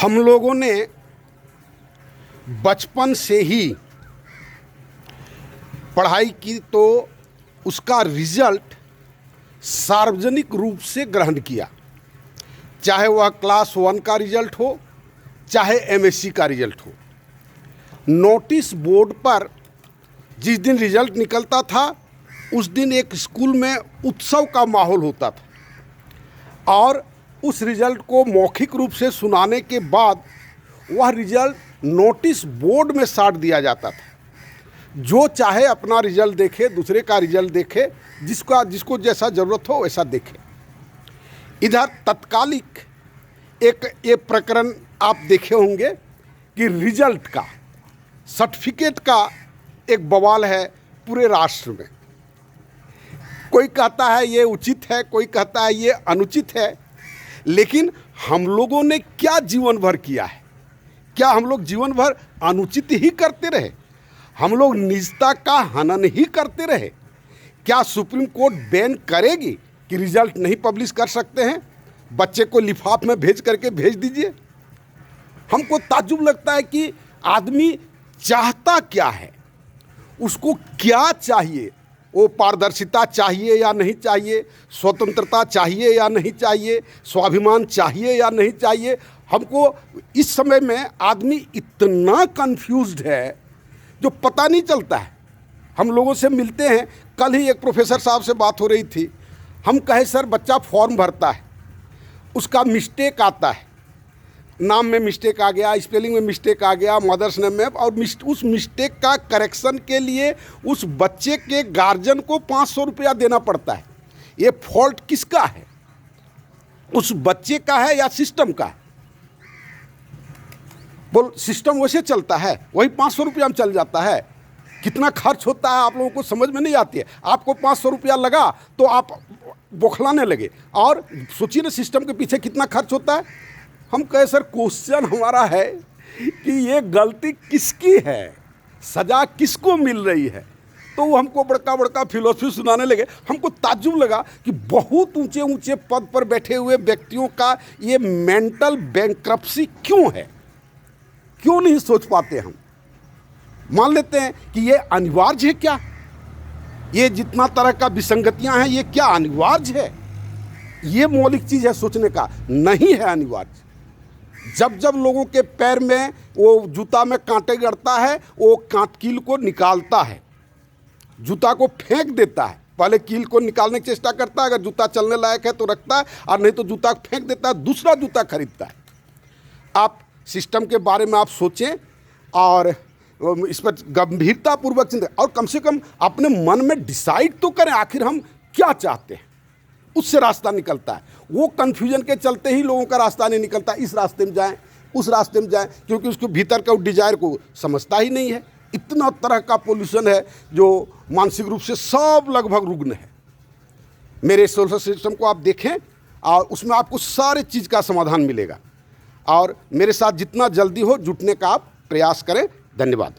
हम लोगों ने बचपन से ही पढ़ाई की तो उसका रिजल्ट सार्वजनिक रूप से ग्रहण किया, चाहे वह क्लास 1 का रिजल्ट हो, चाहे एमएससी का रिजल्ट हो। नोटिस बोर्ड पर जिस दिन रिजल्ट निकलता था उस दिन एक स्कूल में उत्सव का माहौल होता था और उस रिजल्ट को मौखिक रूप से सुनाने के बाद वह रिजल्ट नोटिस बोर्ड में साट दिया जाता था। जो चाहे अपना रिजल्ट देखे, दूसरे का रिजल्ट देखे, जिसको जैसा ज़रूरत हो वैसा देखे। इधर तत्कालिक एक ये प्रकरण आप देखे होंगे कि रिजल्ट का, सर्टिफिकेट का एक बवाल है पूरे राष्ट्र में। कोई कहता है ये उचित है, कोई कहता है ये अनुचित है, लेकिन हम लोगों ने क्या जीवन भर किया है? क्या हम लोग जीवन भर अनुचित ही करते रहे? हम लोग निजता का हनन ही करते रहे? क्या सुप्रीम कोर्ट बैन करेगी कि रिजल्ट नहीं पब्लिश कर सकते हैं? बच्चे को लिफाफ में भेज करके भेज दीजिए। हमको ताज्जुब लगता है कि आदमी चाहता क्या है, उसको क्या चाहिए। वो पारदर्शिता चाहिए या नहीं चाहिए, स्वतंत्रता चाहिए या नहीं चाहिए, स्वाभिमान चाहिए या नहीं चाहिए। हमको इस समय में आदमी इतना कंफ्यूज्ड है जो पता नहीं चलता है। हम लोगों से मिलते हैं, कल ही एक प्रोफेसर साहब से बात हो रही थी। हम कहे सर बच्चा फॉर्म भरता है, उसका मिस्टेक आता है, नाम में मिस्टेक आ गया, स्पेलिंग में मिस्टेक आ गया, मदर्स नेम में, और उस मिस्टेक का करेक्शन के लिए उस बच्चे के गार्जियन को 500 रुपया देना पड़ता है। ये फॉल्ट किसका है? उस बच्चे का है या सिस्टम का है? बोल, सिस्टम वैसे चलता है, वही 500 रुपया में चल जाता है। कितना खर्च होता है आप लोगों को समझ में नहीं आती है। आपको 500 रुपया लगा तो आप बौखलाने लगे, और सोचिए ना सिस्टम के पीछे कितना खर्च होता है। हम कहे सर क्वेश्चन हमारा है कि ये गलती किसकी है, सजा किसको मिल रही है? तो वो हमको बड़का बड़का फिलोसफी सुनाने लगे। हमको ताज्जुब लगा कि बहुत ऊंचे ऊंचे पद पर बैठे हुए व्यक्तियों का ये मेंटल बैंक्रप्सी क्यों है? क्यों नहीं सोच पाते हम? मान लेते हैं कि ये अनिवार्य है क्या? ये जितना तरह का विसंगतियां हैं, ये क्या अनिवार्य है? ये मौलिक चीज़ है सोचने का, नहीं है अनिवार्य। जब जब लोगों के पैर में वो जूता में कांटे गड़ता है, वो कील को निकालता है, जूता को फेंक देता है। पहले कील को निकालने की चेष्टा करता है, अगर जूता चलने लायक है तो रखता है, और नहीं तो जूता फेंक देता है, दूसरा जूता खरीदता है। आप सिस्टम के बारे में आप सोचें और इस पर गंभीरतापूर्वक चिंता, और कम से कम अपने मन में डिसाइड तो करें आखिर हम क्या चाहते हैं। उससे रास्ता निकलता है। वो कन्फ्यूजन के चलते ही लोगों का रास्ता नहीं निकलता। इस रास्ते में जाएं, उस रास्ते में जाएं, क्योंकि उसको भीतर का डिजायर को समझता ही नहीं है। इतना तरह का पोल्यूशन है जो मानसिक रूप से सब लगभग रुग्ण है। मेरे सोशल सिस्टम को आप देखें और उसमें आपको सारे चीज़ का समाधान मिलेगा। और मेरे साथ जितना जल्दी हो जुटने का आप प्रयास करें। धन्यवाद।